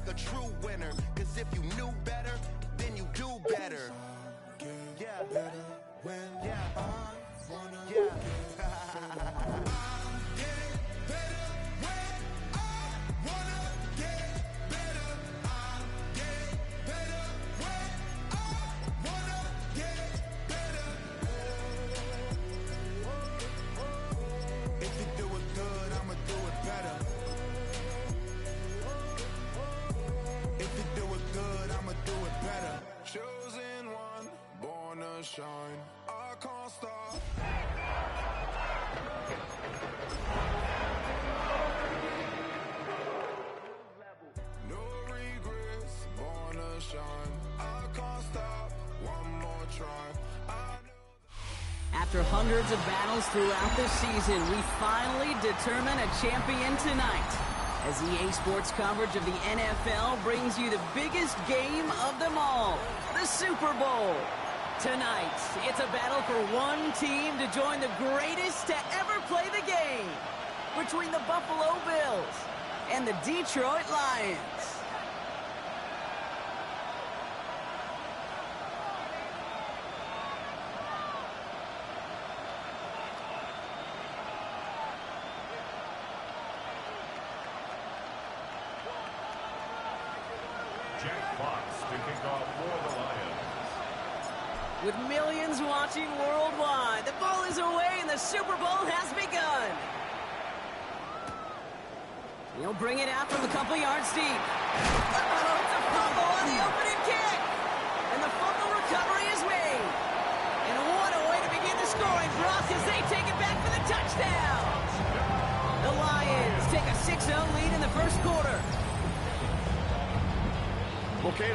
like a true winner. Cause if you knew better, then you do better. Yeah. Shine, I can't stop. No regrets, born to shine. I can't stop. One more try. After hundreds of battles throughout the season, we finally determine a champion tonight. As EA Sports coverage of the NFL brings you the biggest game of them all, the Super Bowl. Tonight, it's a battle for one team to join the greatest to ever play the game, between the Buffalo Bills and the Detroit Lions. Jack Fox to kick off for the Lions. With millions watching worldwide, the ball is away and the Super Bowl has begun. He'll bring it out from a couple yards deep. Oh, it's a fumble on the opening kick. And the fumble recovery is made. And what a way to begin the scoring, Brock, as they take it back for the touchdown. The Lions take a 6-0 lead in the first quarter.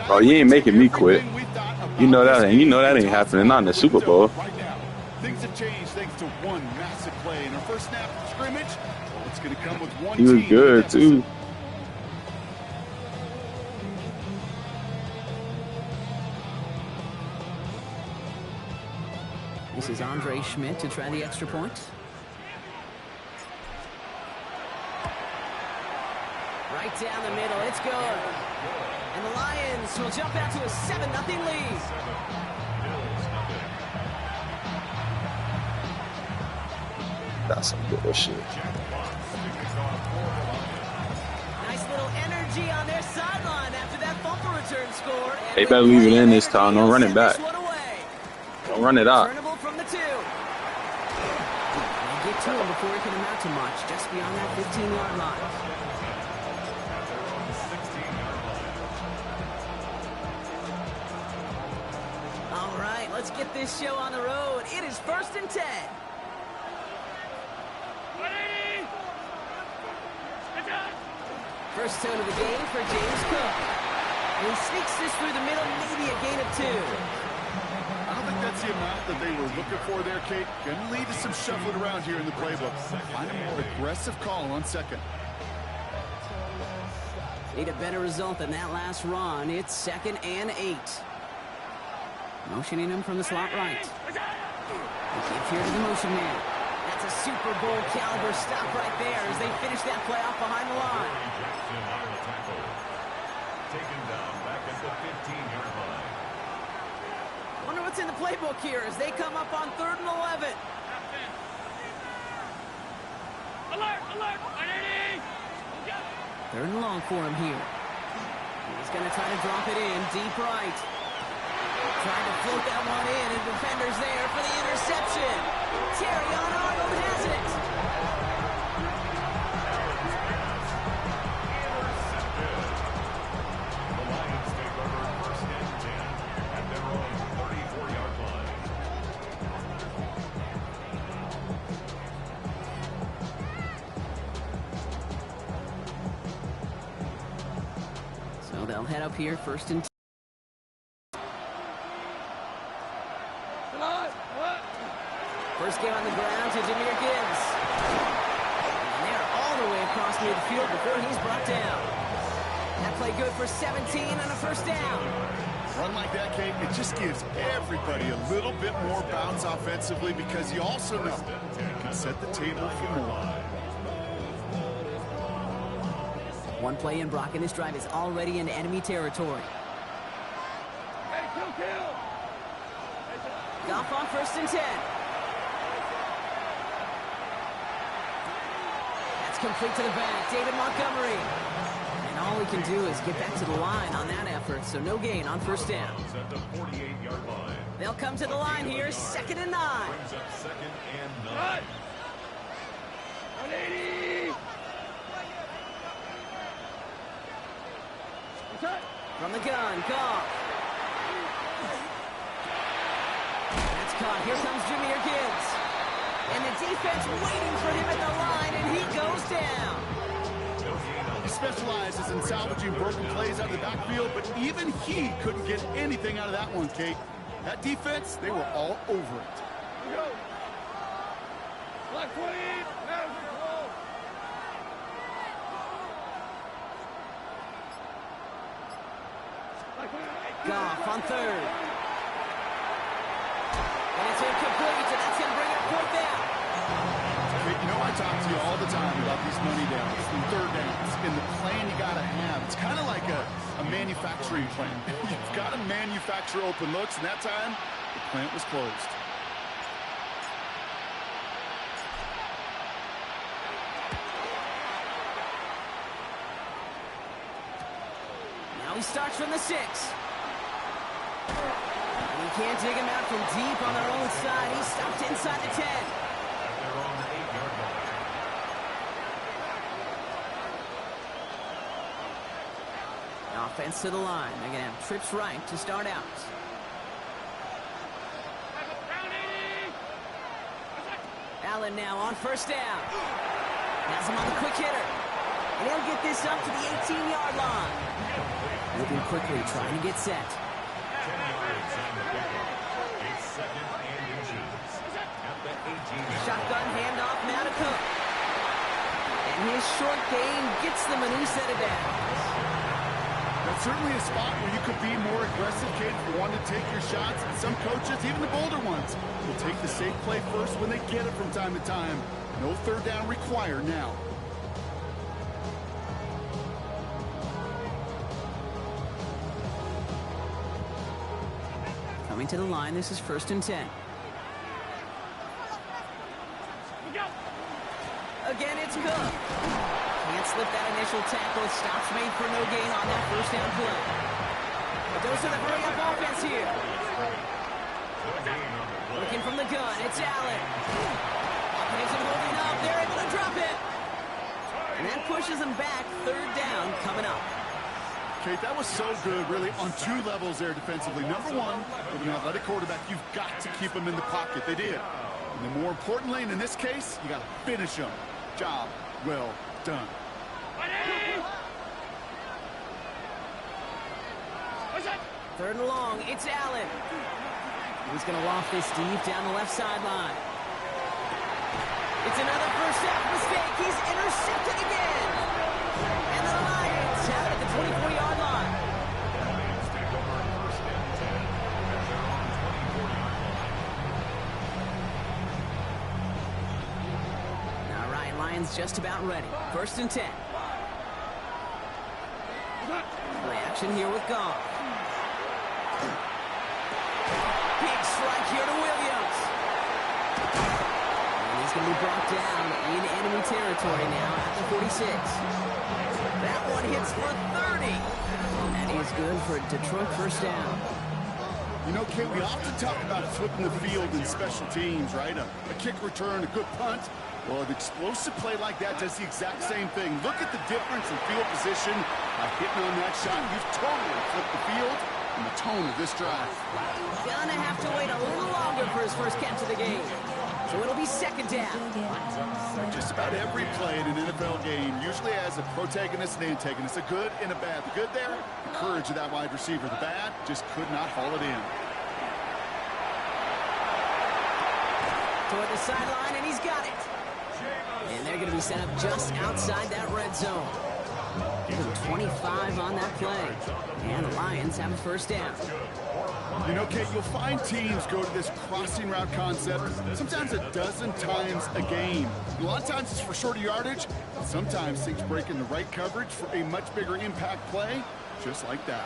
Bro, you ain't making me quit. You know that ain't happening. Not in the Super Bowl. Right now, things have changed thanks to one massive play. In our first snap of scrimmage, well, it's going to come with one. He was good too. This is Andre Schmidt to try the extra point. Right down the middle, it's good. And the Lions will jump out to a 7-0 lead. That's some bullshit. Nice little energy on their sideline after that bumper return score. They better leave it in this time. Don't run it back. Don't run it out. Turnable from the 2. They get to him before he can amount to much, just beyond that 15-yard line. Let's get this show on the road. It is 1st and 10. First tone of the game for James Cook. And he sneaks this through the middle, maybe a gain of 2. I don't think that's the amount that they were looking for there, Kate. Going to lead to some shuffling around here in the playbook. Find a more aggressive call on second. Need a better result than that last run. It's 2nd and 8. Motioning him from the slot right. He gives here to the motion man. That's a Super Bowl caliber stop right there as they finish that play off behind the line. Taken down back at the 15-yard line. Wonder what's in the playbook here as they come up on 3rd and 11. Alert! Alert! 3rd and long for him here. He's going to try to drop it in deep right. Trying to float that one in, and defenders there for the interception. Terrion Arnold has it. The Lions take over 1st and 10 at their own 34-yard line. So they'll head up here 1st and 10. First game on the ground to Jahmyr Gibbs. And they're all the way across midfield before he's brought down. That play good for 17 and a 1st down. Run like that, Kate, it just gives everybody a little bit more bounce offensively because you also know you can set the table for more. One play in, Brock, and this drive is already into enemy territory. Hey, kill! Goff on 1st and 10. That's complete to the back. David Montgomery. And all he can do is get back to the line on that effort, so no gain on 1st down. At the 48-yard line. They'll come to the line here, 2nd and 9. Brings up 2nd and 9. 180! From the gun, Goff. That's caught. Here comes Jahmyr Gibbs. And the defense waiting for him at the line, and he goes down. He specializes in salvaging broken plays out of the backfield, but even he couldn't get anything out of that one, Kate. That defense, they were all over it. Go! Black 20! Now control! Goff on 3rd. And it's incomplete, and that's going to bring up 4th down. Kate, you know I talk to you all the time about these money downs and 3rd downs and the plan you got to have. It's kind of like a manufacturing plant. You've got to manufacture open looks, and that time, the plant was closed. Now he starts from the 6. And he can't dig him out from deep on their own side. He's stopped inside the 10. They're on the 8-yard line. Offense to the line. They're going to have trips right to start out. Allen now on 1st down. Has him on the quick hitter. And he'll get this up to the 18-yard line. Moving quickly, trying to get set. 10 yards on the pickup. It's 2nd and inches. At the 18-yard Shotgun handoff now to Cook. And his short gain gets them a new set of downs. That's certainly a spot where you could be more aggressive, Kate, if you want to take your shots. And some coaches, even the bolder ones, will take the safe play first when they get it from time to time. No 3rd down required now. Coming to the line, this is 1st and 10. Again, it's Cook. Can't slip that initial tackle. Stops made for no gain on that 1st down play. But those are the hurry-up offense here. Looking from the gun, it's Allen. Offense holding up. They're able to drop it. And that pushes them back. 3rd down coming up. Kate, that was so good, really, on 2 levels there defensively. Number one, with an athletic quarterback, you've got to keep him in the pocket. They did. And then more importantly, and in this case, you got to finish him. Job well done. 3rd and long, it's Allen. He's going to loft this deep down the left sideline. It's another first half mistake. He's intercepted again. And the Lions have it at the 24-yard line. Lions take over 1st and 10 as they're on 24-yard line. All right, Lions just about ready. 1st and 10. Play action here with Goff. Big strike here to Williams. And he's going to be brought down in enemy territory now at the 46. That one hits for 30. And that is good for a Detroit 1st down. You know, Kate, we often talk about flipping the field in special teams, right? A kick return, a good punt. Well, an explosive play like that does the exact same thing. Look at the difference in field position by hitting on that shot. You've totally flipped the field and the tone of this drive. Gonna have to wait a little longer for his first catch of the game. So it'll be 2nd down. Just about every play in an NFL game usually has a protagonist and antagonist, a good and a bad. The good there, the courage of that wide receiver. The bad, just could not haul it in. Toward the sideline, and he's got it. And they're going to be set up just outside that red zone. Give him 25 on that play. And the Lions have a first down. You know, Kate, you'll find teams go to this crossing route concept sometimes a dozen times a game. A lot of times it's for shorter yardage. Sometimes things break in the right coverage for a much bigger impact play, just like that.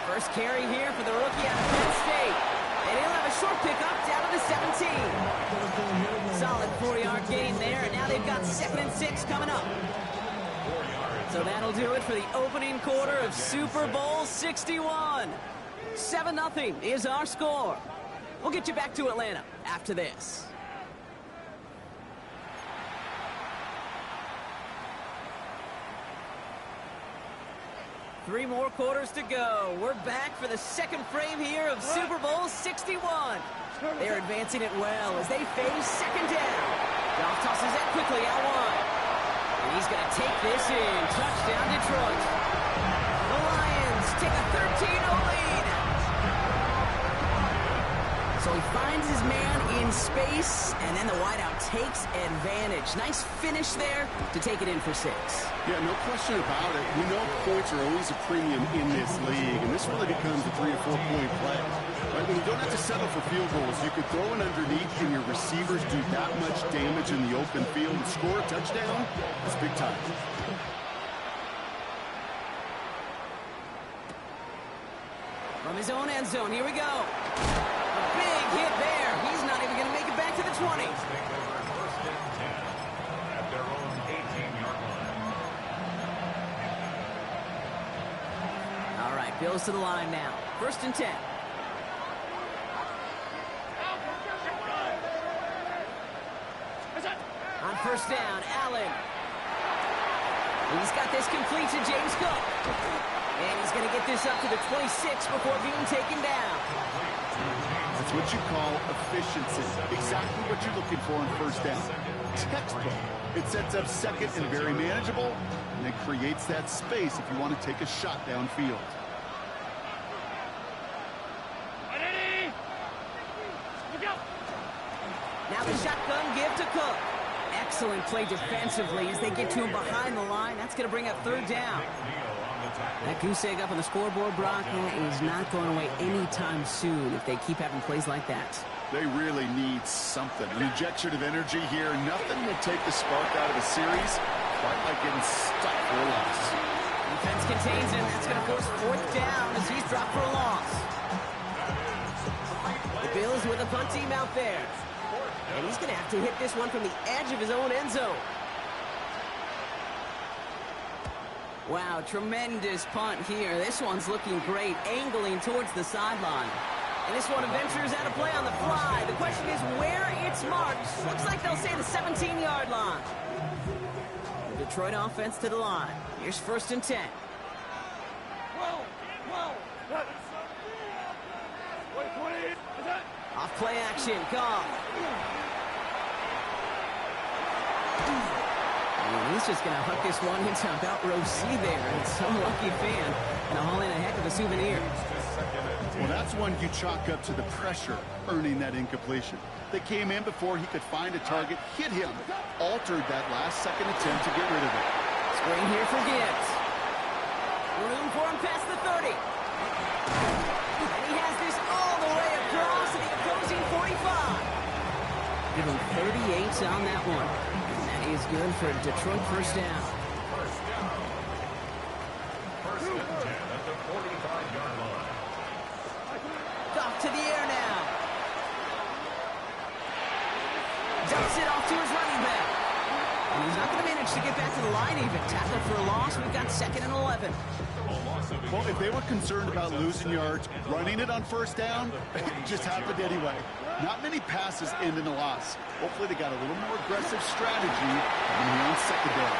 First carry here for the rookie out of Penn State. And he'll have a short pickup down to the 17. Solid 4-yard gain there, and now they've got 2nd and 6 coming up. So that'll do it for the opening quarter of Super Bowl 61. 7-0 is our score. We'll get you back to Atlanta after this. Three more quarters to go. We're back for the second frame here of Super Bowl 61. They're advancing it well as they face second down. Goff tosses it quickly out wide. And he's going to take this in. Touchdown, Detroit. The Lions take a 13-0 lead. So he finds his man in space, and then the wideout takes advantage. Nice finish there to take it in for 6. Yeah, no question about it. We know points are always a premium in this league, and this really becomes a 3- or 4-point play. Right? When you don't have to settle for field goals, you could throw it underneath, and your receivers do that much damage in the open field and score a touchdown. That's big time. From his own end zone, here we go. A big hit there. He's not even going to make it back to the 20. First and 10 at their own 18-yard line. All right, Bills to the line now. 1st and 10. On 1st down, Allen. He's got this complete to James Cook. And he's going to get this up to the 26 before being taken down. That's what you call efficiency. Exactly what you're looking for on 1st down. Textbook. It sets up second and very manageable, and it creates that space if you want to take a shot downfield. Now the shotgun give to Cook. Excellent play defensively as they get to him behind the line. That's going to bring up 3rd down. That goose egg up on the scoreboard, Brock, is not going away anytime soon if they keep having plays like that. They really need something. An injection of energy here. Nothing will take the spark out of a series quite like getting stuck for a loss. Defense contains him. That's going to force 4th down as he's dropped for a loss. The Bills with a punt team out there. And he's going to have to hit this one from the edge of his own end zone. Wow, tremendous punt here. This one's looking great, angling towards the sideline. And this one ventures out of play on the fly. The question is where it's marked. Looks like they'll say the 17-yard line. The Detroit offense to the line. Here's 1st and 10. Off play action, Goff. And he's just going to hook this one into about row C there. And some lucky fan going to haul in a heck of a souvenir. Well, that's one you chalk up to the pressure earning that incompletion. They came in before he could find a target, hit him, altered that last-second attempt to get rid of it. Screen here for Gibbs. Room for him past the 30. And he has this all the way across to the opposing 45. Give him 38 on that one. And that is good for Detroit 1st down. First and 10 at the 45-yard line. Goff to the air now. Dumps it off to his running back. And he's not going to manage to get back to the line even. Tackled for a loss. We've got 2nd and 11. Well, if they were concerned about losing yards, running it on 1st down, it just happened anyway. Not many passes end in a loss. Hopefully they got a little more aggressive strategy here on 2nd down.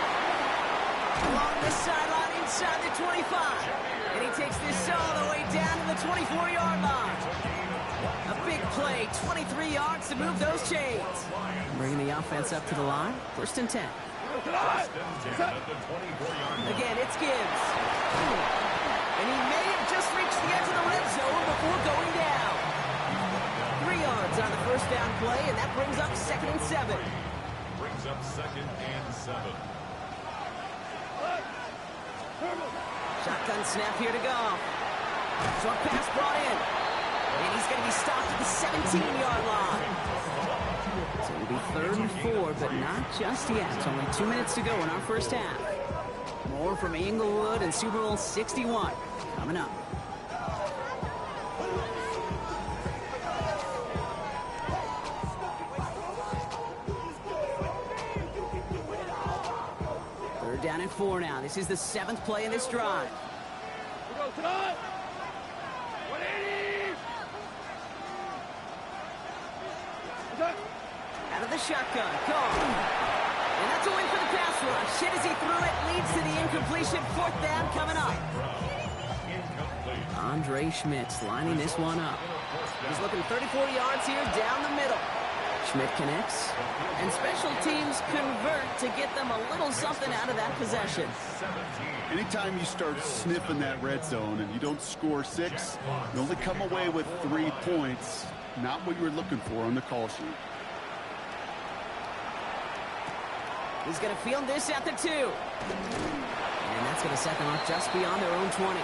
Along the sideline inside the 25. And he takes this all the way down to the 24-yard line. A big play, 23 yards to move those chains. Bringing the offense up to the line. 1st and 10. Again, it's Gibbs. And he may have just reached the edge of the red zone before going down. 3 yards on the 1st down play, and that brings up 2nd and 7. up 2nd and 7. Shotgun snap here to go. Short pass brought in. And he's going to be stopped at the 17-yard line. So it'll be 3rd and 4, but not just yet. It's only 2 minutes to go in our first half. More from Inglewood and Super Bowl 61 coming up. Third down and 4 now. This is the 7th play in this drive. We go tonight. 180. Out of the shotgun. Gone. And that's a win for the pass rush. Hit as he threw it. Leads to the incompletion. 4th down coming up. Andre Schmitz lining this one up. He's looking 34 yards here down the middle. Schmidt connects. And special teams convert to get them a little something out of that possession. Anytime you start sniffing that red zone and you don't score 6, you only come away with 3 points. Not what you were looking for on the call sheet. He's going to field this at the 2. And that's going to set them up just beyond their own 20.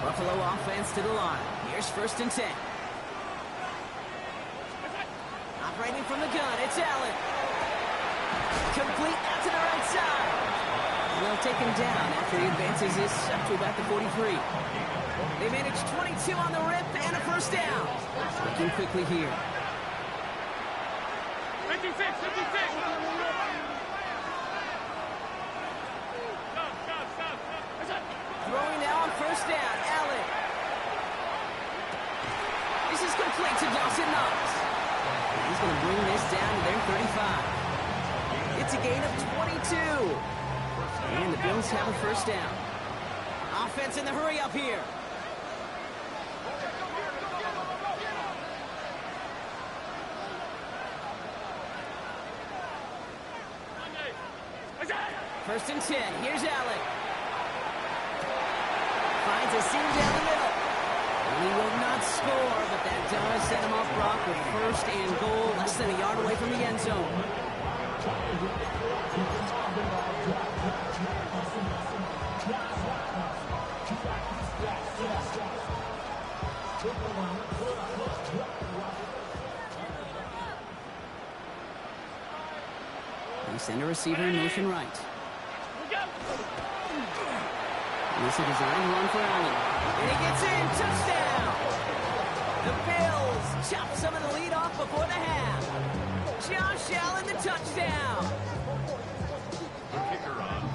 Buffalo offense to the line. Here's 1st and 10. Operating from the gun, it's Allen. Complete out to the right side. And they'll take him down after he advances this up to about the 43. They manage 22 on the rip and a 1st down. Looking quickly here. 56, 56. Throwing now on 1st down, Allen. This is complete to Dawson Knox. He's going to bring this down to their 35. It's a gain of 22. And the Bills have a 1st down. Offense in the hurry up here. First and 10. Here's Allen. Finds a seam down the middle. And he will not score, but that does set him up, Brock, with 1st and goal, less than a yard away from the end zone. They send a receiver in motion right. And this is a designed run for Allen. And he gets in. Touchdown! The Bills chop some of the lead off before the half. Josh Allen, the touchdown.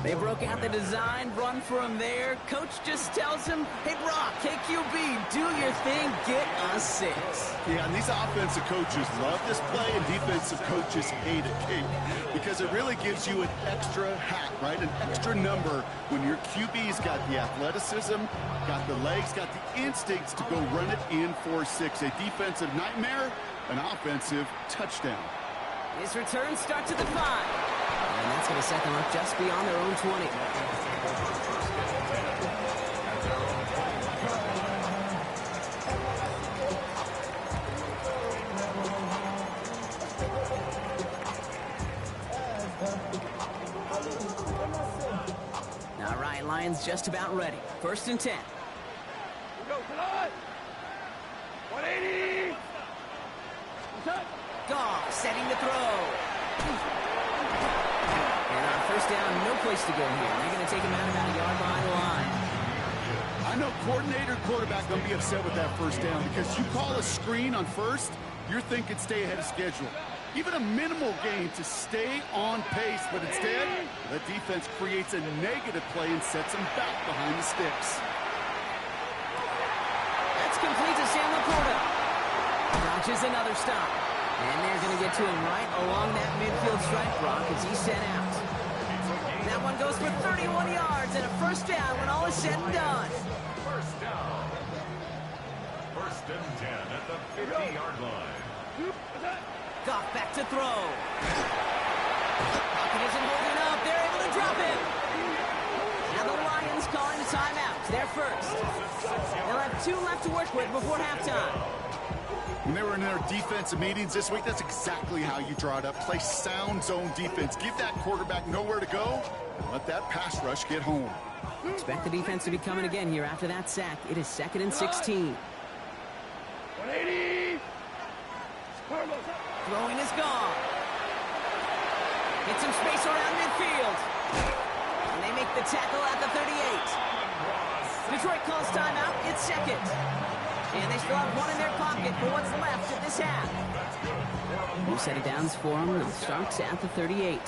They broke out the design run for him there. Coach just tells him, hey, Brock, KQB, do your thing, get us 6. Yeah, and these offensive coaches love this play, and defensive coaches hate it, because it really gives you an extra hat, right? An extra number when your QB's got the athleticism, got the legs, got the instincts to go run it in for 6. A defensive nightmare, an offensive touchdown. His return starts at the 5. And that's going to set them up just beyond their own 20. All right, Lions just about ready. 1st and 10. We go tonight. 180. Goff setting the throw. And on 1st down, no place to go here. They're going to take him out about a yard behind the line. I know coordinator, quarterback going to be upset with that 1st down, because you call a screen on 1st, you're thinking stay ahead of schedule. Even a minimal gain to stay on pace, but instead, the defense creates a negative play and sets him back behind the sticks. That's complete to Sam Laporta. Notches another stop. And they're going to get to him right along that midfield strike, Brock, as he's sent out. That one goes for 31 yards and a 1st down when all is said and done. 1st down. 1st and 10 at the 50-yard line. Goff back to throw. Pocket isn't holding up. They're able to drop him. Now the Lions calling timeout. They're 1st. They'll have 2 left to work with before halftime. When they were in their defensive meetings this week, that's exactly how you draw it up. Play sound zone defense. Give that quarterback nowhere to go, and let that pass rush get home. Expect the defense to be coming again here after that sack. It is 2nd and 16. 180. Throwing is gone. Get some space around midfield. And they make the tackle at the 38. Detroit calls timeout. It's 2nd. And they still have 1 in their pocket for what's left of this half. New set of downs for them. It starts at the 38.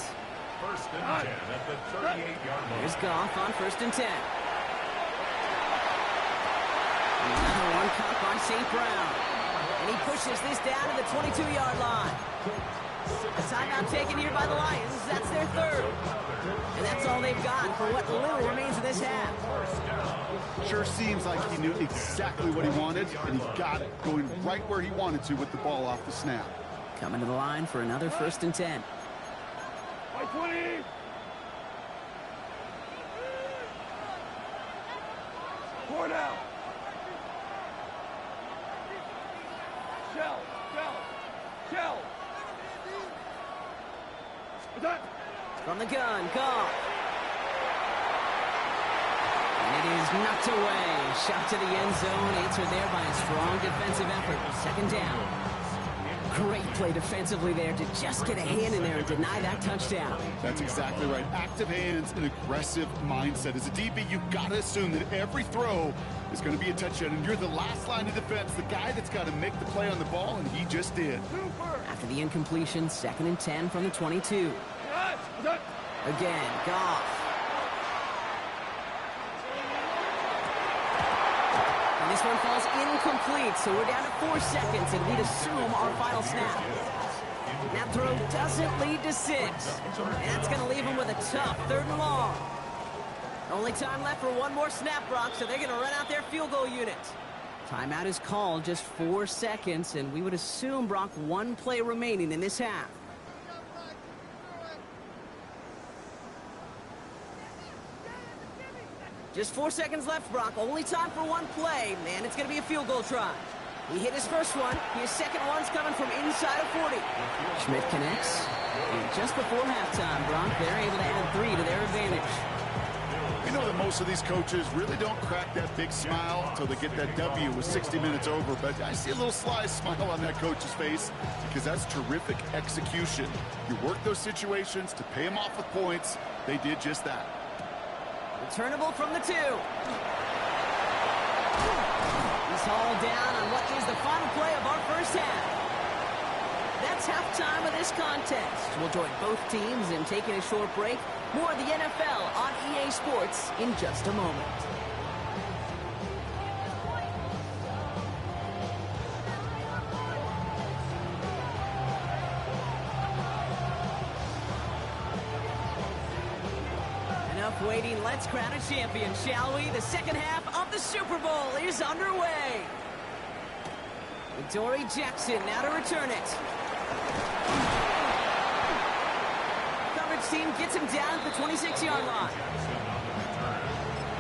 1st and 10 at the 38-yard line. Here's Goff on 1st and 10. Another one caught by St. Brown. And he pushes this down to the 22-yard line. A timeout taken here by the Lions. That's their 3rd. And that's all they've got for what little remains of this half. Sure seems like he knew exactly what he wanted, and he got it, going right where he wanted to with the ball off the snap. Coming to the line for another 1st and 10. 20. 4 down. Shell. From the gun, Goff. And it is knocked away. Shot to the end zone. Answered there by a strong defensive effort. 2nd down. Great play defensively there to just get a hand in there and deny that touchdown. That's exactly right. Active hands and aggressive mindset. As a DB, you've got to assume that every throw is going to be a touchdown. And you're the last line of defense, the guy that's got to make the play on the ball, and he just did. After the incompletion, 2nd and 10 from the 22. Again, Goff. And this one falls incomplete, so we're down to 4 seconds, and we'd assume our final snap. That throw doesn't lead to 6. And that's going to leave them with a tough 3rd and long. Only time left for one more snap, Brock, so they're going to run out their field goal unit. Timeout is called, just 4 seconds, and we would assume, Brock, 1 play remaining in this half. Just 4 seconds left, Brock. Only time for 1 play, and it's going to be a field goal try. He hit his first one. His second one's coming from inside of 40. Schmidt connects. And just before halftime, Brock, they're able to add 3 to their advantage. We know that most of these coaches really don't crack that big smile until they get that W with 60 minutes over, but I see a little sly smile on that coach's face because that's terrific execution. You work those situations to pay them off with points. They did just that. Returnable from the 2. He's hauled down on what is the final play of our first half. That's halftime of this contest. We'll join both teams in taking a short break. More of the NFL on EA Sports in just a moment. Enough waiting. Let's crown a champion, shall we? The second half of the Super Bowl is underway. Dory Jackson now to return it. Coverage team gets him down at the 26-yard line.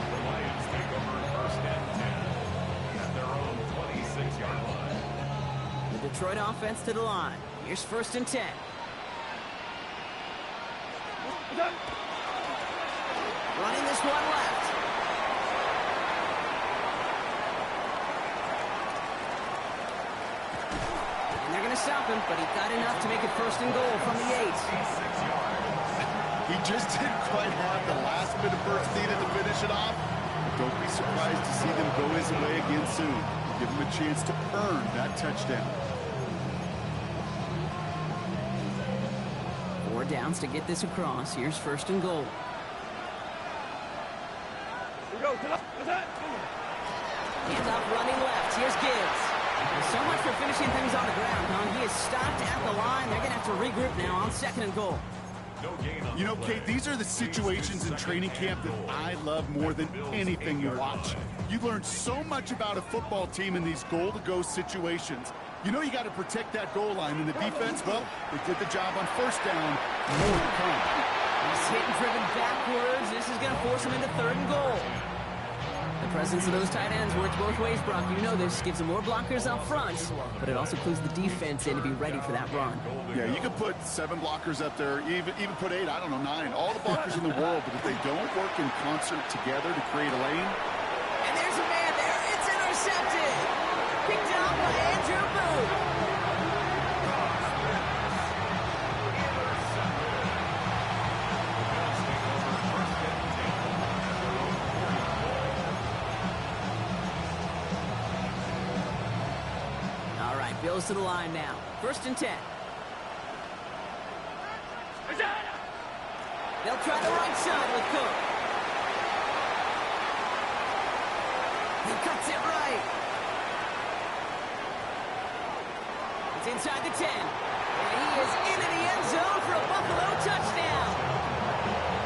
The Lions take over 1st and 10 at their own 26-yard line. The Detroit offense to the line. Here's 1st and 10. Running this one left. And they're going to stop him, but he got enough to make it 1st and goal from the 8. He just didn't quite have the last bit of burst needed to finish it off. Don't be surprised to see them go his way again soon. Give him a chance to earn that touchdown. 4 downs to get this across. Here's 1st and goal. Handoff running left. Here's Gibbs. So much for finishing things on the ground, Don. He is stopped at the line. They're going to have to regroup now on 2nd and goal. You know, Kate, these are the situations in training camp that I love more than anything you watch. You learn so much about a football team in these goal-to-go situations. You know you got to protect that goal line, and the defense, well, they did the job on 1st down. More to come. He's hit and driven backwards. This is going to force him into 3rd and goal. The presence of those tight ends works both ways, Brock. You know this. Gives them more blockers up front, but it also clues the defense in to be ready for that run. Yeah, you could put 7 blockers up there, even put 8, I don't know, 9. All the blockers in the world, but if they don't work in concert together to create a lane. And there's a man there. It's intercepted. Picked out by Andrew Booth. Bills to the line now. 1st and 10. They'll try the right side with Cook. He cuts it right. It's inside the 10. And he is into the end zone for a Buffalo touchdown.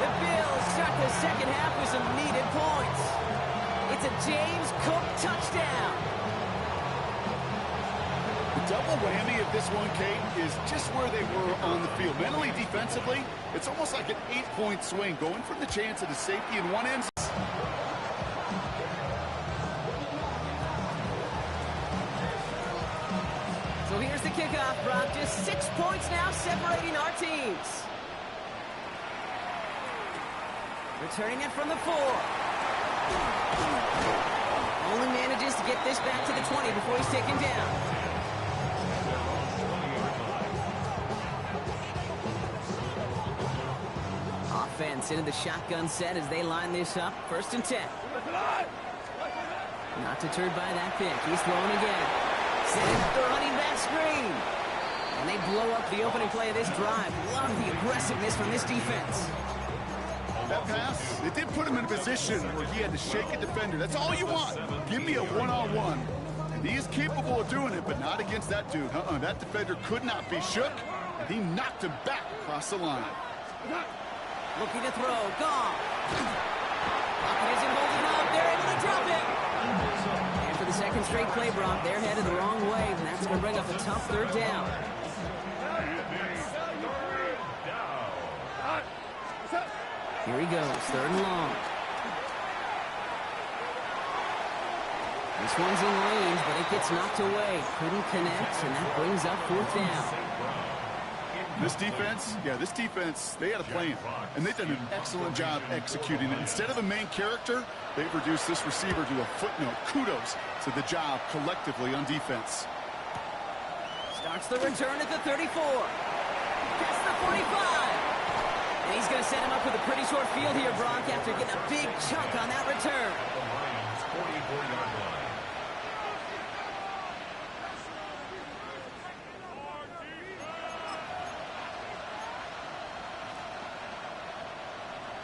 The Bills start the second half with some needed points. It's a James Cook touchdown. Double whammy of this one, Kate, is just where they were on the field. Mentally, defensively, it's almost like an 8-point swing, going from the chance at a safety in one end. So here's the kickoff, Brock. Just 6 points now separating our teams. Returning it from the 4. Only manages to get this back to the 20 before he's taken down. Offense into the shotgun set as they line this up. 1st and 10. Not deterred by that pick. He's throwing again. Setting up the running back screen. And they blow up the opening play of this drive. Love the aggressiveness from this defense. That pass, it did put him in a position where he had to shake a defender. That's all you want. Give me a one-on-one. And he is capable of doing it, but not against that dude. That defender could not be shook. And he knocked him back across the line. Looking to throw. Gone. Pocket isn't holding up. They're able to drop it. And for the second straight play, Brock, they're headed the wrong way, and that's going to bring up a tough 3rd down. Here he goes. 3rd and long. This one's in range, but it gets knocked away. Couldn't connect, and that brings up 4th down. This defense, they had a plan, and they've done an excellent job executing it. Instead of a main character, they've reduced this receiver to a footnote. Kudos to the job collectively on defense. Starts the return at the 34. Gets the 45. And he's going to set him up with a pretty short field here, Brock, after getting a big chunk on that return. 44-yard line.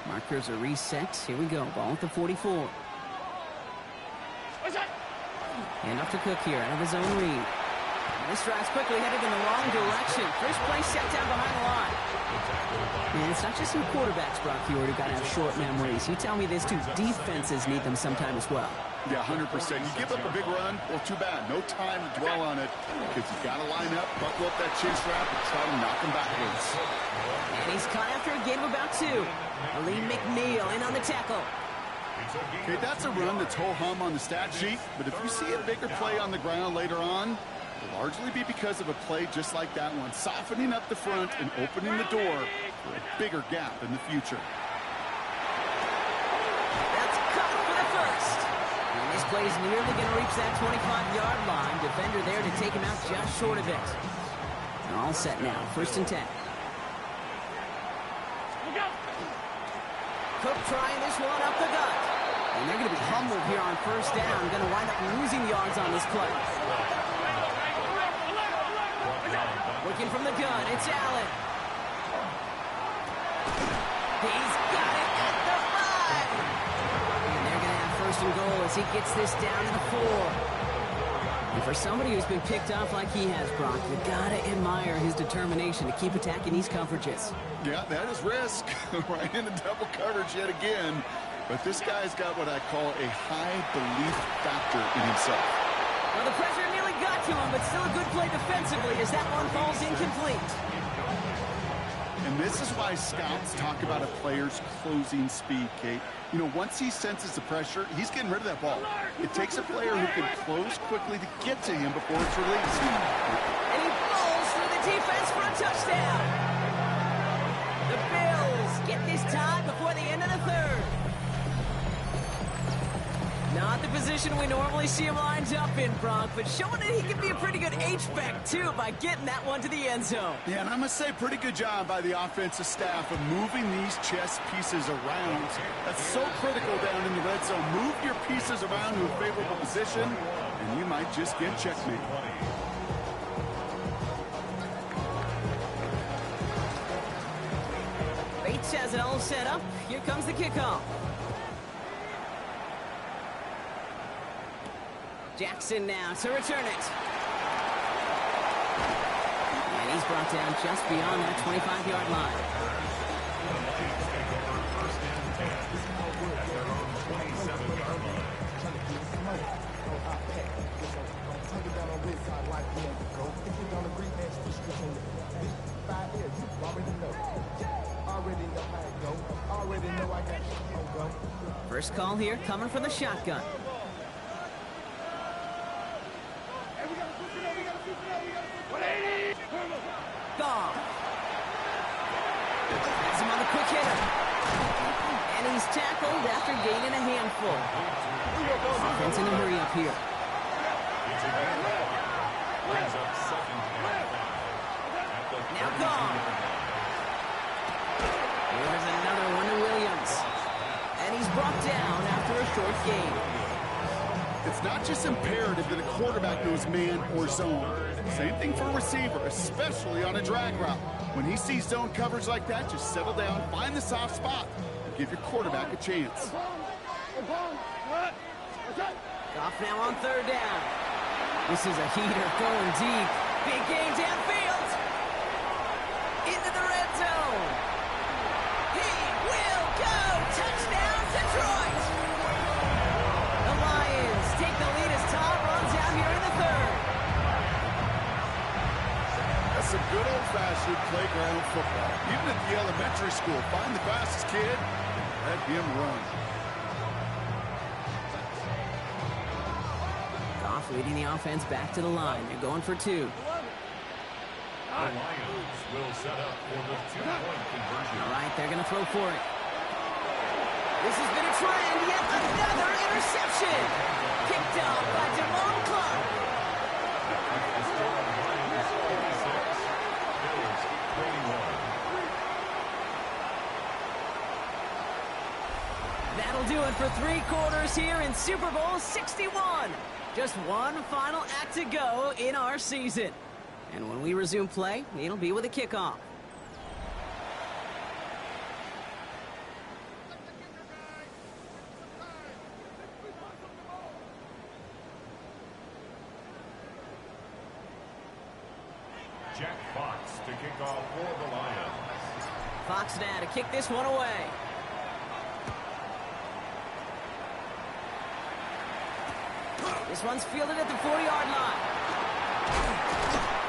Markers are reset. Here we go. Ball at the 44. And up to Cook here out of his own read. And this drive's quickly headed in the wrong direction. First play set down behind the line. And it's not just some quarterbacks, Brock Huard, who got to have short memories. You tell me this too. Defenses need them sometime as well. Yeah, 100%. You give up a big run, well, too bad. No time to dwell on it because you got to line up, buckle up that chin strap, and try to knock him backwards. And he's caught after a gain of about 2. Lee McNeil in on the tackle. Okay, that's a run that's ho-hum on the stat sheet, but if you see a bigger play on the ground later on, it'll largely be because of a play just like that one, softening up the front and opening the door for a bigger gap in the future. That's caught for the first. And this play is nearly going to reach that 25-yard line. Defender there to take him out just short of it. And all set now. 1st and 10. Cook trying this one up the gut. And they're going to be humbled here on 1st down. Going to wind up losing yards on this play. Looking from the gun, it's Allen. He's got it at the 5. And they're going to have 1st and goal as he gets this down to the 4. And for somebody who's been picked off like he has, Brock, you got to admire his determination to keep attacking these coverages. Yeah, that is risk. Right into double coverage yet again. But this guy's got what I call a high belief factor in himself. Well, the pressure nearly got to him, but still a good play defensively as that one falls incomplete. And this is why scouts talk about a player's closing speed, Kate. You know, once he senses the pressure, he's getting rid of that ball. It takes a player who can close quickly to get to him before it's released. And he falls through the defense for a touchdown. The Bills get this tied before the end of the third. Not the position we normally see him lined up in, Brock, but showing that he can be a pretty good H-back, too, by getting that one to the end zone. Yeah, and I must say, pretty good job by the offensive staff of moving these chess pieces around. That's so critical down in the red zone. Move your pieces around to a favorable position, and you might just get checkmate. Bates has it all set up. Here comes the kickoff. Jackson now to return it. And he's brought down just beyond that 25-yard line. First call here coming from the shotgun. Goff. Has him on the quick hitter. And he's tackled after gaining a handful. Offense in a hurry up here. Now Goff. Here's another one to Williams. And he's brought down after a short gain. It's not just imperative that a quarterback knows man or zone. Same thing for a receiver, especially on a drag route. When he sees zone coverage like that, just settle down, find the soft spot, and give your quarterback a chance. Goff now on third down. This is a heater going deep. Big gain downfield. Into the red zone. He will go. Touchdown, Detroit. The Lions take the lead as Tom runs out here in the third. That's some good old-fashioned playground football. Even at the elementary school, find the fastest kid and let him run. Goff leading the offense back to the line. They're going for two. The Lions will set up for the two-point conversion. All right, they're going to throw for it. This has been a trend. Yet another interception. Kicked off by Javon Clark. That'll do it for 3 quarters here in Super Bowl 61. Just one final act to go in our season. And when we resume play, it'll be with a kickoff. Jack Fox to kick off for the Lions. Fox now to kick this one away. This one's fielded at the 40-yard line.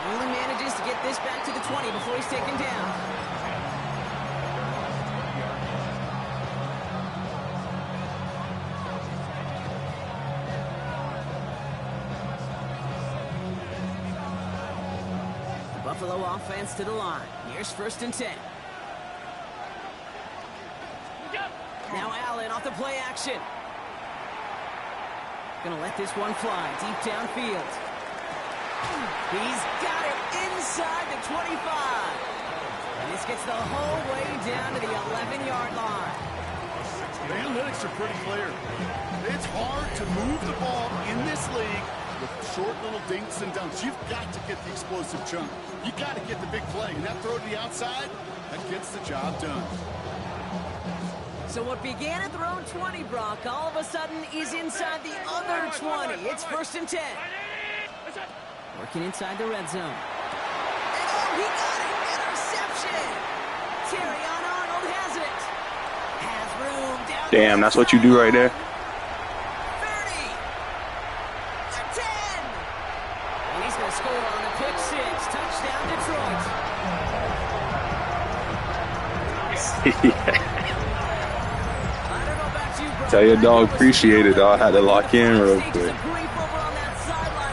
Only manages to get this back to the 20 before he's taken down. The Buffalo offense to the line. Here's 1st and 10. Now Allen off the play action. Gonna let this one fly deep downfield. He's got it inside the 25. And this gets the whole way down to the 11-yard line. The analytics are pretty clear. It's hard to move the ball in this league with short little dinks and dunks. You've got to get the explosive chunk. You got to get the big play. And that throw to the outside, that gets the job done. So what began at their own 20, Brock, all of a sudden is inside the other 20. It's 1st and 10. Working inside the red zone. And oh, he got it! Interception! Terrion Arnold has it. Has room down. Damn, that's what you do right there. 30. The 10. And he's going to score on a pick 6. Touchdown, Detroit. Tell your dog appreciate it, dog. I had to lock in real quick.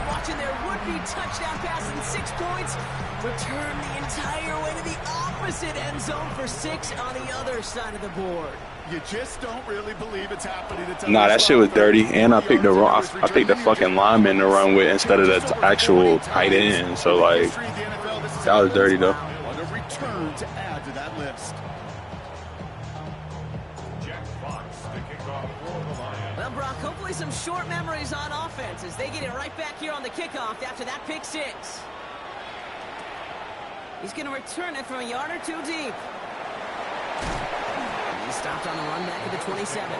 Watching their would-be touchdown pass in 6 points. Return the entire way to the opposite end zone for 6 on the other side of the board. You just don't really believe it's happening. Nah, that shit was dirty, and I picked the wrong. I picked the fucking lineman to run with instead of the actual tight end. So like, that was dirty though. What a return to add to that list. Jack Fox, the kickoff for the Lions. Well, Brock, hopefully some short memories on offense as they get it right back here on the kickoff after that pick 6. He's going to return it from a yard or 2 deep. He stopped on the run back at the 27.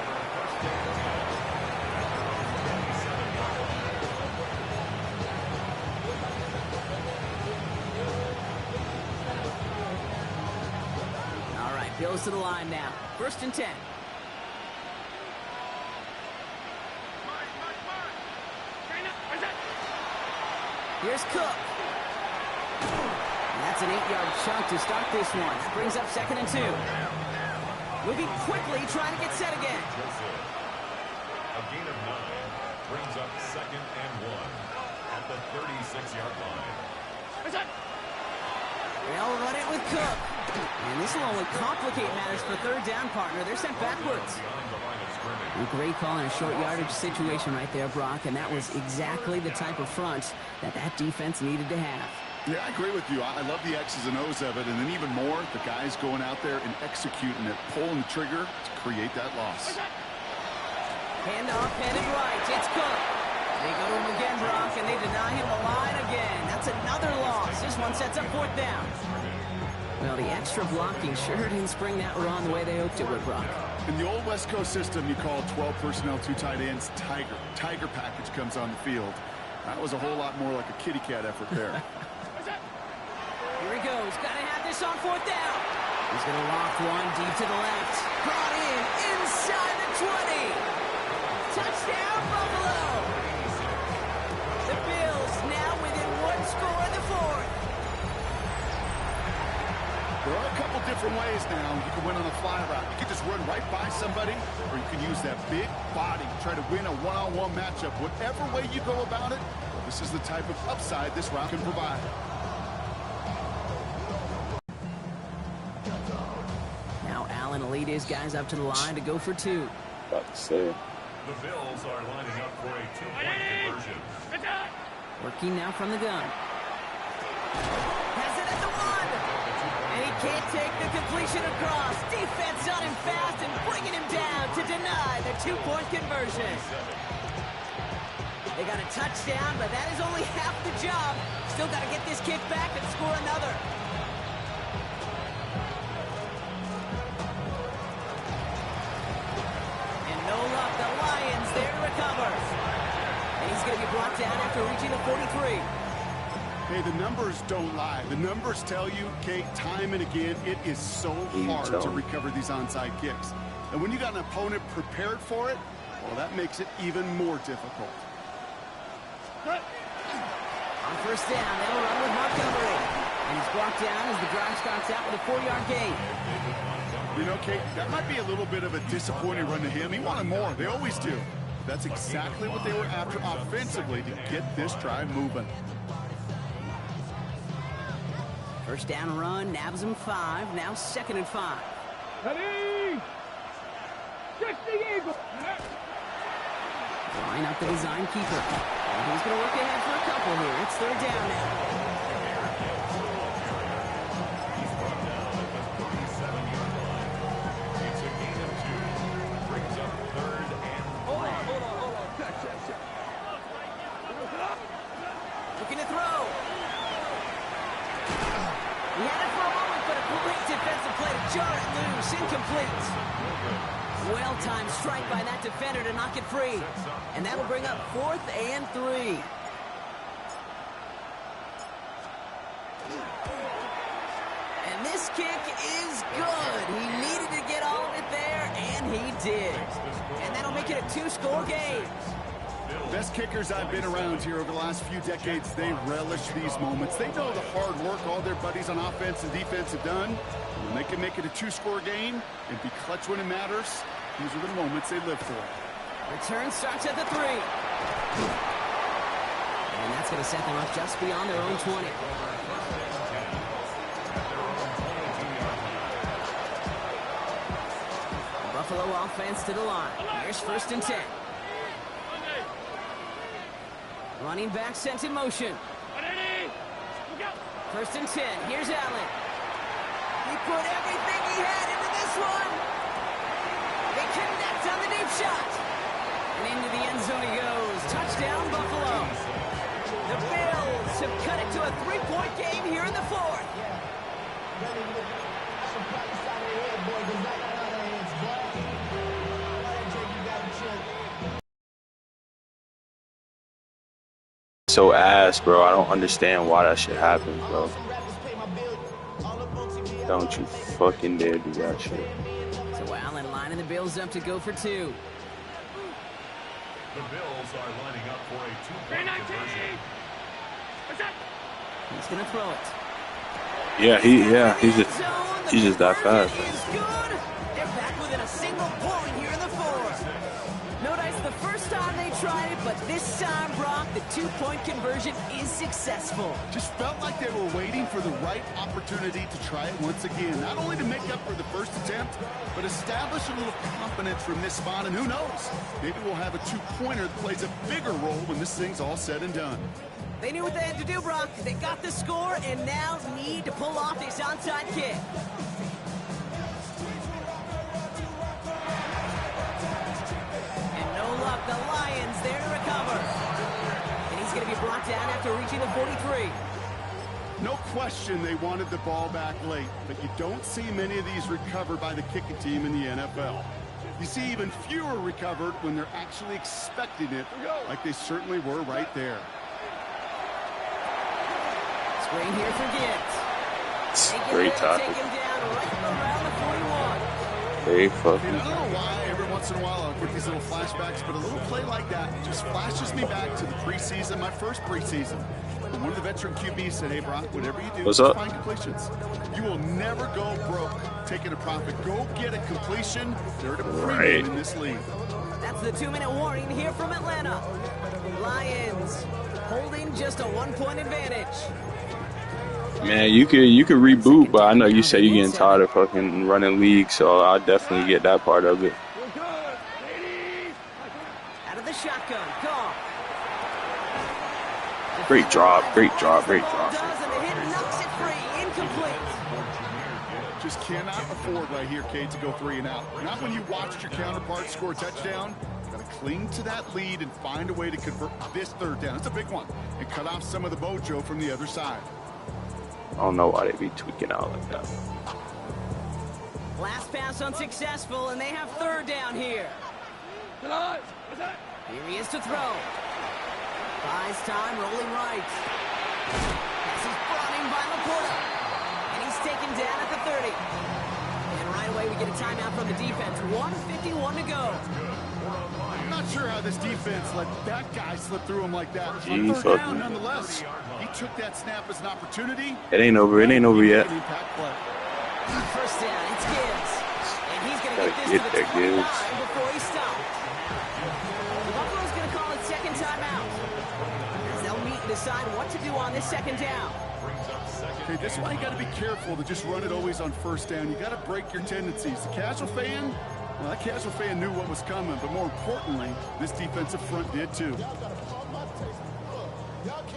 All right, Bills to the line now. 1st and 10. Here's Cook. And that's an 8-yard chunk to start this one. That brings up 2nd and 2. Moving quickly, trying to get set again. A gain of 9 brings up 2nd and 1 at the 36-yard line. They'll run it with Cook. And this will only complicate matters for 3rd down, partner. They're sent backwards. A great call in a short yardage situation right there, Brock, and that was exactly the type of front that defense needed to have. Yeah, I agree with you. I love the X's and O's of it, and then even more, the guys going out there and executing it, pulling the trigger to create that loss. Handoff, headed right. It's Cook. They go to him again, Brock, and they deny him the line again. That's another loss. This one sets up 4th down. Well, the extra blocking sure didn't spring that run the way they hoped it would, Brock. In the old West Coast system, you call 12 personnel, 2 tight ends, Tiger. Tiger package comes on the field. That was a whole lot more like a kitty cat effort there. Here he goes. Got to have this on 4th down. He's going to loft one deep to the left. Brought in inside the 20. Touchdown, Buffalo. The Bills now within 1 score in the 4th. There are a couple different ways now. You can win on a fly route. You can just run right by somebody, or you can use that big body, try to win a one-on-one matchup. Whatever way you go about it, this is the type of upside this route can provide. Now Allen will lead his guys up to the line to go for 2. About to say. The Bills are lining up for a 2-point conversion. Working now from the gun. Has it at the 1. And he can't take the completion across. Defense on him fast and bringing him down to deny the 2-point conversion. They got a touchdown, but that is only half the job. Still got to get this kick back and score another. And no luck, the Lions there to recover. And he's going to be brought down after reaching the 43. Hey, the numbers don't lie. The numbers tell you, Kate, time and again, it is so hard to recover these onside kicks. And when you got an opponent prepared for it, well, that makes it even more difficult. On 1st down, they'll run with Montgomery. And he's brought down as the drive starts out with a 4-yard gain. You know, Kate, that might be a little bit of a disappointing run to him. He wanted more. They always do. That's exactly what they were after offensively to get this drive moving. 1st down run, nabs him 5. Now 2nd and 5. Ready? 60 Eagles. Line up the design keeper. And he's going to work ahead for a couple here. It's 3rd down now. He's brought down at the 37-yard line. It's a gain of 2. Brings up 3rd and 3. Hold on. Check. Looking to throw. He had it for a moment, but a great defensive play to jar it loose. Incomplete. Well-timed strike by that defender to knock it free. And that'll bring up 4th and 3. And this kick is good. He needed to get all of it there, and he did. And that'll make it a 2-score game. Best kickers I've been around here over the last few decades, they relish these moments. They know the hard work all their buddies on offense and defense have done. When they can make it a 2-score game and be clutch when it matters, these are the moments they live for. Return starts at the 3. And that's going to set them up just beyond their own 20. Buffalo offense to the line. Here's 1st and 10. Running back sent in motion. 1st and 10. Here's Allen. He put everything he had into this one. They connect on the deep shot. And into the end zone he goes. Touchdown, Buffalo. The Bills have cut it to a 3-point game here in the 4th. So ass, bro. I don't understand why that shit happens, bro. Don't you fucking dare do that shit. So Allen lining the Bills up to go for 2. The Bills are lining up for a 2-point conversion. He's going to throw it. Yeah, he's just that fast. Is good. They're back within a single point here in the 4th. No dice the first time they tried it, but this time, Brock, the 2-point conversion is successful. Just felt like they were waiting for the right opportunity to try it once again. Not only to make up for the first attempt, but establish a little confidence from this spot. And who knows, maybe we'll have a 2-pointer that plays a bigger role when this thing's all said and done. They knew what they had to do, Brock. They got the score and now need to pull off this onside kick. And no luck, the Lions there to recover. And he's going to be brought down after reaching the 43. No question they wanted the ball back late, but you don't see many of these recovered by the kicking team in the NFL. You see even fewer recovered when they're actually expecting it, like they certainly were right there. Screen here for Gibbs. Great tackle. Take him down right around the 41. Very fucking. And I don't know why every once in a while I'll put these little flashbacks, but a little play like that just flashes me back to the preseason, my first preseason. And one of the veteran QBs said, hey, Brock, whatever you do, what's up? Find completions. You will never go broke taking a profit. Go get a completion. They're at a premium in this league. That's the 2-minute warning here from Atlanta. Lions holding just a 1-point advantage. Man, you could reboot, but I know you say you're getting tired of fucking running leagues, so I'll definitely get that part of it. Out of the shotgun, Goff. Great drop, great drop, great drop. Does, and the hit knocks it free, incomplete. Just cannot afford right here, Cade, to go 3 and out. Not when you watched your counterpart score a touchdown. Got to cling to that lead and find a way to convert this 3rd down. It's a big one. And cut off some of the mojo from the other side. I don't know why they be tweaking out like that. Last pass unsuccessful, and they have 3rd down here. Here he is to throw. Buys time, rolling right. Pass is brought in by Laporta. And he's taken down at the 30. And right away we get a timeout from the defense. 1:51 to go. I'm not sure how this defense let that guy slip through him like that. On 3rd down, nonetheless. He took that snap as an opportunity. It ain't over. It ain't over yet. First down, it's Gibbs. And he's going to get this to the 29 before he stops. Buffalo's going to call it 2nd timeout. As they'll meet and decide what to do on this 2nd down. Okay, this is why you got to be careful to just run it always on 1st down. You got to break your tendencies. The casual fan, well, that casual fan knew what was coming, but more importantly, this defensive front did too.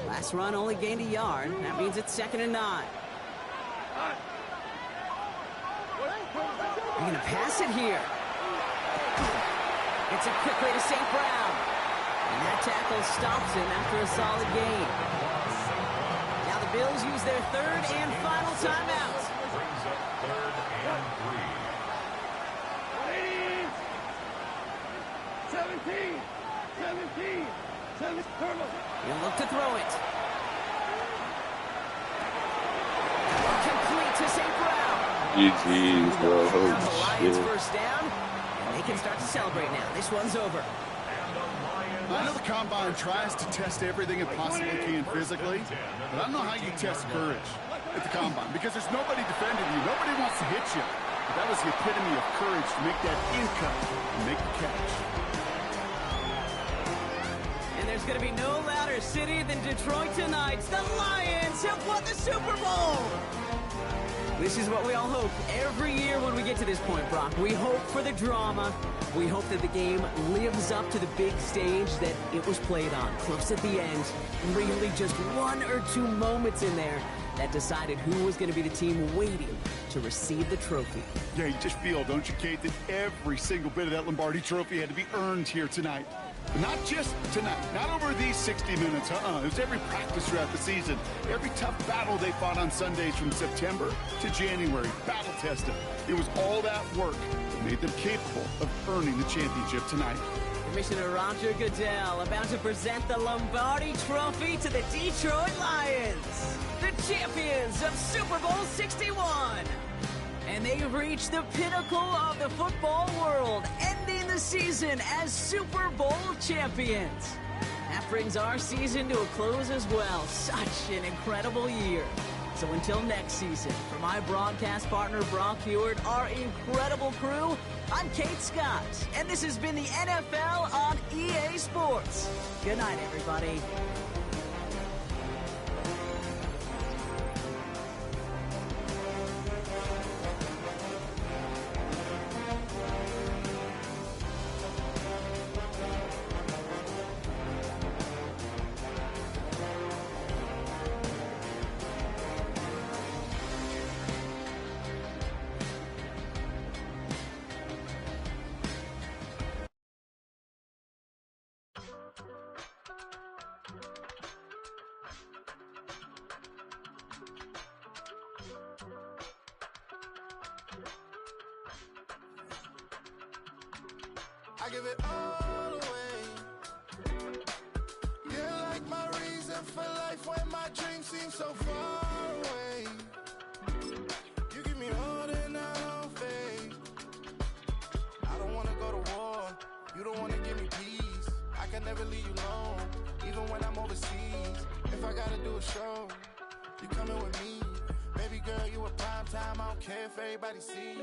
Last run only gained a yard. That means it's 2nd and 9. They're going to pass it here. It's a quick way to St. Brown. And that tackle stops him after a solid gain. Now the Bills use their 3rd and final timeout. Brings up 3rd and 3. 17. He'll look to throw it. Complete to St. Brown. GG's, bro. Holy Lions shit. 1st down, and they can start to celebrate now. This one's over. And the Lions I know the Combine tries to test everything it possibly can physically, but I don't know how you test courage at the Combine because there's nobody defending you. Nobody wants to hit you. But that was the epitome of courage to make that in cut and make the catch. And there's going to be no louder city than Detroit tonight. The Lions have won the Super Bowl. This is what we all hope every year when we get to this point, Brock. We hope for the drama. We hope that the game lives up to the big stage that it was played on. Close at the end. Really just one or two moments in there that decided who was going to be the team waiting to receive the trophy. Yeah, you just feel, don't you, Kate, that every single bit of that Lombardi trophy had to be earned here tonight. But not just tonight, not over these 60 minutes, It was every practice throughout the season, every tough battle they fought on Sundays from September to January, battle tested. It was all that work that made them capable of earning the championship tonight. Commissioner Roger Goodell about to present the Lombardi Trophy to the Detroit Lions, the champions of Super Bowl 61. And they've reached the pinnacle of the football world, ending the season as Super Bowl champions. That brings our season to a close as well. Such an incredible year. So until next season, for my broadcast partner Brock Huard, our incredible crew, I'm Kate Scott, and this has been the NFL on EA Sports. Good night, everybody. I give it all away. You're like my reason for life when my dreams seem so far away. You give me all that I don't fade. I don't wanna go to war. You don't wanna give me peace. I can never leave you alone, even when I'm overseas. If I gotta do a show, you coming with me. Baby girl, you a prime time. I don't care if everybody see.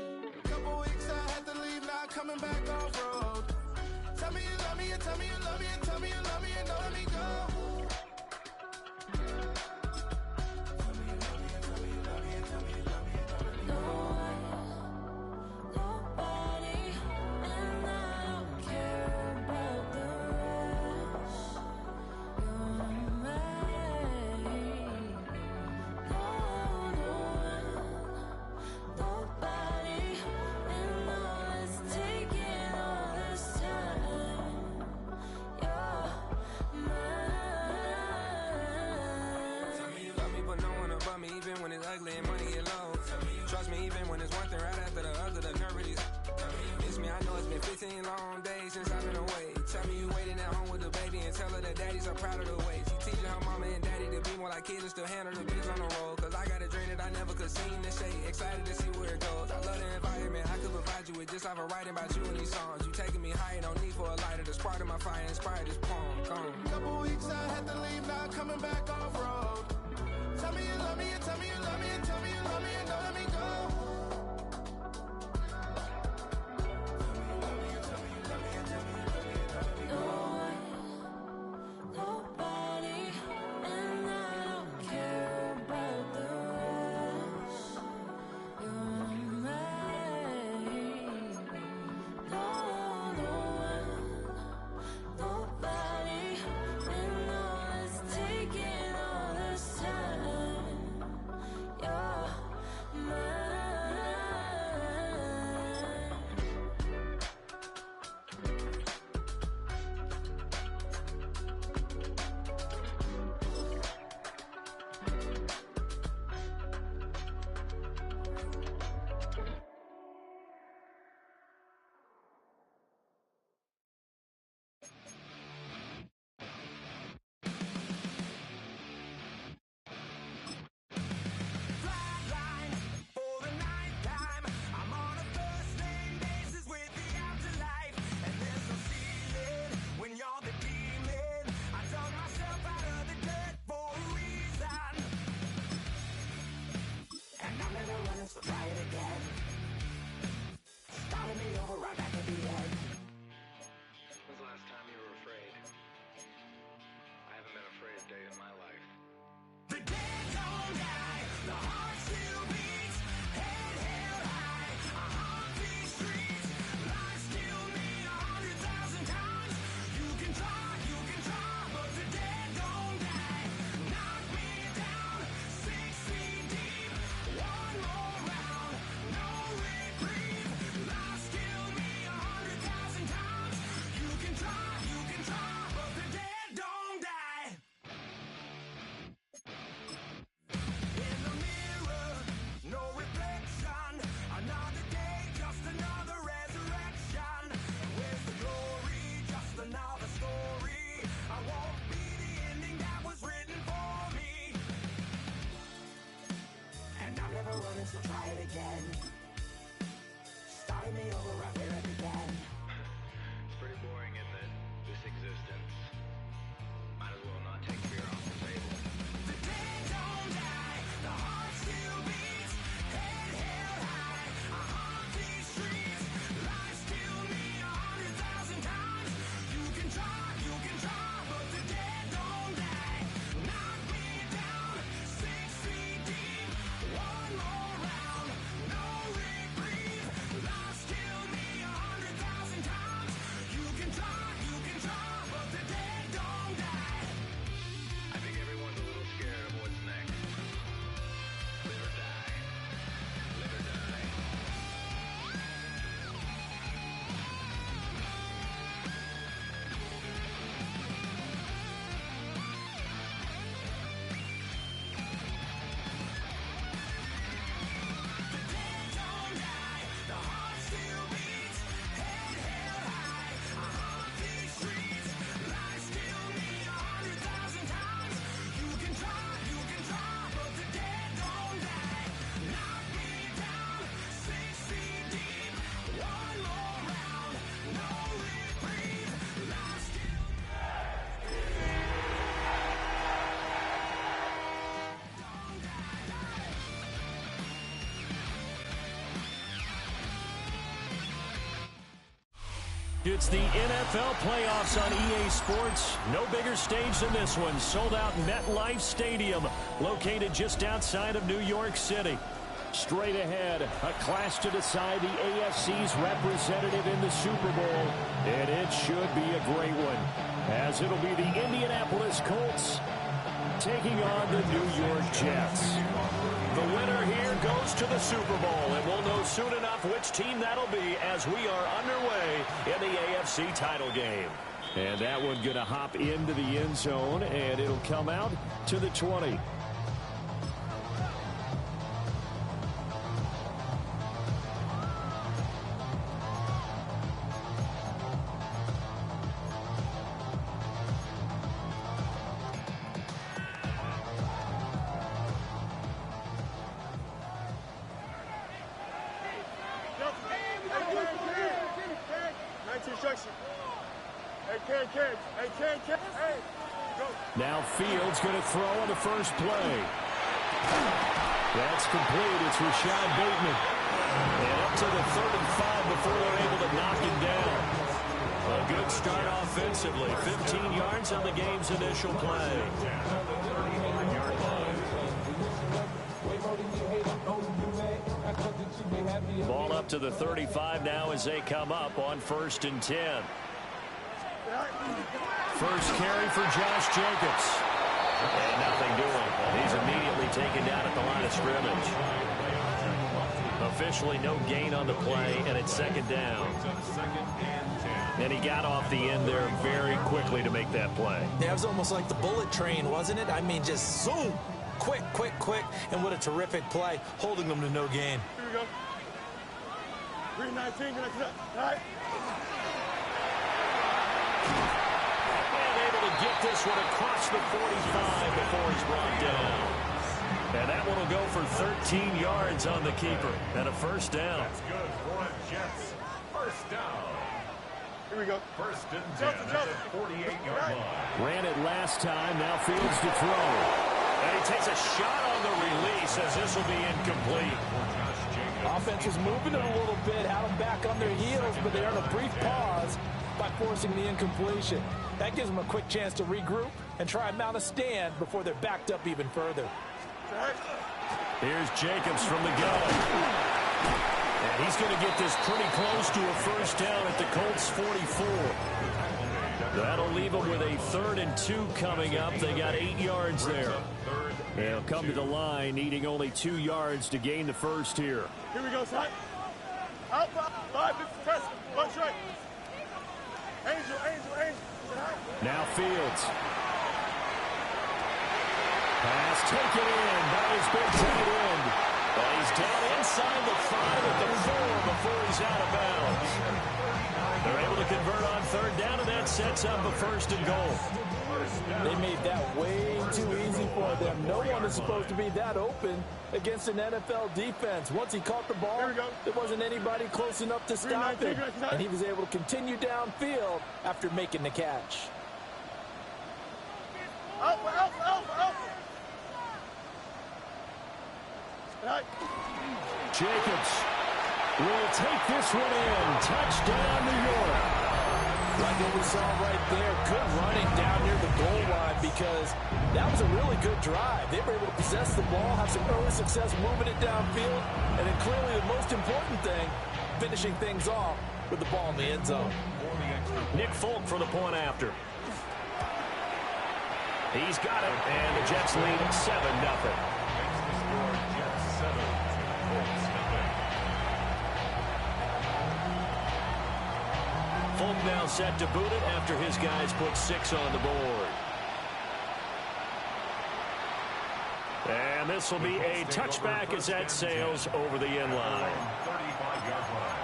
Couple weeks I had to leave, now coming back off road. Tell me you love me, and tell me you love me, and tell me you love me, and don't let me go. Tell me you love me, and tell me you love me, and tell me you love me, and don't let me go. Nobody, and I don't care about the rest. You're mine. Nobody, and all is taking all this time. You're mine. Tell me you love me, but no one above me, even when it's ugly and money get low. Trust me, even when it's one thing right after the other, the nerve is. Miss me, I know it's been 15 long days since I've been away. Tell me you waiting at home with the baby and tell her that daddy's so proud of the way. She teaching her mama and daddy to be more like kids and still handle the biz on the road. Cause I got a dream that I never could see in the shade. Excited to see where it goes. I love the environment. I could provide you with just off of writing about you in these songs. You taking me higher, no need for a lighter. The spark of my fire inspired this poem. Gone. Couple weeks I had to leave, now coming back off road. Tell me you love me, and tell me you love me, and tell me you love me, and don't let me go. Nobody, and I don't care about the rest. You're mine. Nobody, and all is taking all this time. You're running, so try it again. Started me over right back at the end. When's the last time you were afraid? I haven't been afraid a day in my life. The dead don't die, the heart still beats, head held high, I haunt these streets, lies kill me 100,000 times. You can try, but the dead don't die. Knock me down 6 feet deep, one more round, no reprieve. Lies kill me 100,000 times. You can try, but the dead don't die. In the mirror, no reflection. Another day, just another resurrection. Where's the glory? Just another story. I won't be the ending that was written for me. And I'm never running, so try it again. Starting me over right where it began. It's pretty boring, isn't it? This existence. Might as well not take fear off the table. The dead don't die, the heart still beats, head held high, I haunt these streets, lies kill me 100,000 times. You can try, but the dead don't die. Knock me down 6 feet deep, one more round, no reprieve. Lies kill me 100,000 times. You can try, but the dead don't die. I think everyone's a little scared of what's next. Live or die. Live or die. The dead don't die, the heart still beats, head held high, I haunt these streets, lies kill me 100,000 times. You can try, but the dead don't die. Knock me down 6 feet deep, one more round, no reprieve. Lies kill me. It's the NFL playoffs on EA Sports. No bigger stage than this one. Sold out MetLife Stadium, located just outside of New York City. Straight ahead, a clash to decide the AFC's representative in the Super Bowl. And it should be a great one, as it'll be the Indianapolis Colts taking on the New York Jets. The winner here goes to the Super Bowl, and we'll know soon enough which team that'll be as we are underway in the AFC title game. And that one going to hop into the end zone, and it'll come out to the 20. Now Fields going to throw on the first play. That's complete. It's Rashad Bateman. And up to the 35 before they're able to knock him down. A good start offensively. 15 yards on the game's initial play. Ball up to the 35 now as they come up on 1st and 10. First carry for Josh Jacobs. And nothing doing. He's immediately taken down at the line of scrimmage. Officially no gain on the play, and it's 2nd down. And he got off the end there very quickly to make that play. Yeah, it was almost like the bullet train, wasn't it? I mean, just zoom. Quick, quick, quick. And what a terrific play, holding them to no gain. Here we go. 319, all right. And able to get this one across the 45 before he's brought down. And that one will go for 13 yards on the keeper and a 1st down. That's good for Jets. 1st down. Here we go. 1st and 10 at the 48-yard line. Ran it last time. Now Fields to throw. And he takes a shot on the release as this will be incomplete. Offense was moving it a little bit, had them back on their heels, but they earned a brief pause by forcing the incompletion. That gives them a quick chance to regroup and try and mount a stand before they're backed up even further. Here's Jacobs from the gun. And he's going to get this pretty close to a first down at the Colts 44. That'll leave them with a 3rd and 2 coming up. They got 8 yards there. They'll come to the line needing only 2 yards to gain the first here. Here we go, son. Out, 5, this is test. Punch right. Angel. Now Fields. Pass taken in by his big tight end. Well, he's down inside the 5 at the 4 before he's out of bounds. They're able to convert on 3rd down, and that sets up a 1st and goal. They made that way too easy for them. No one is supposed to be that open against an NFL defense. Once he caught the ball, there wasn't anybody close enough to stop him, and he was able to continue downfield after making the catch. Alpha. Jacobs will take this one in. Touchdown, New York. Like what we saw right there, good running down near the goal line because that was a really good drive. They were able to possess the ball, have some early success moving it downfield, and then clearly the most important thing, finishing things off with the ball in the end zone. Nick Folk for the point after. He's got it, and the Jets lead 7-0. Folk now set to boot it after his guys put 6 on the board. And this will be a touchback as that sails over the end line. 35-yard line.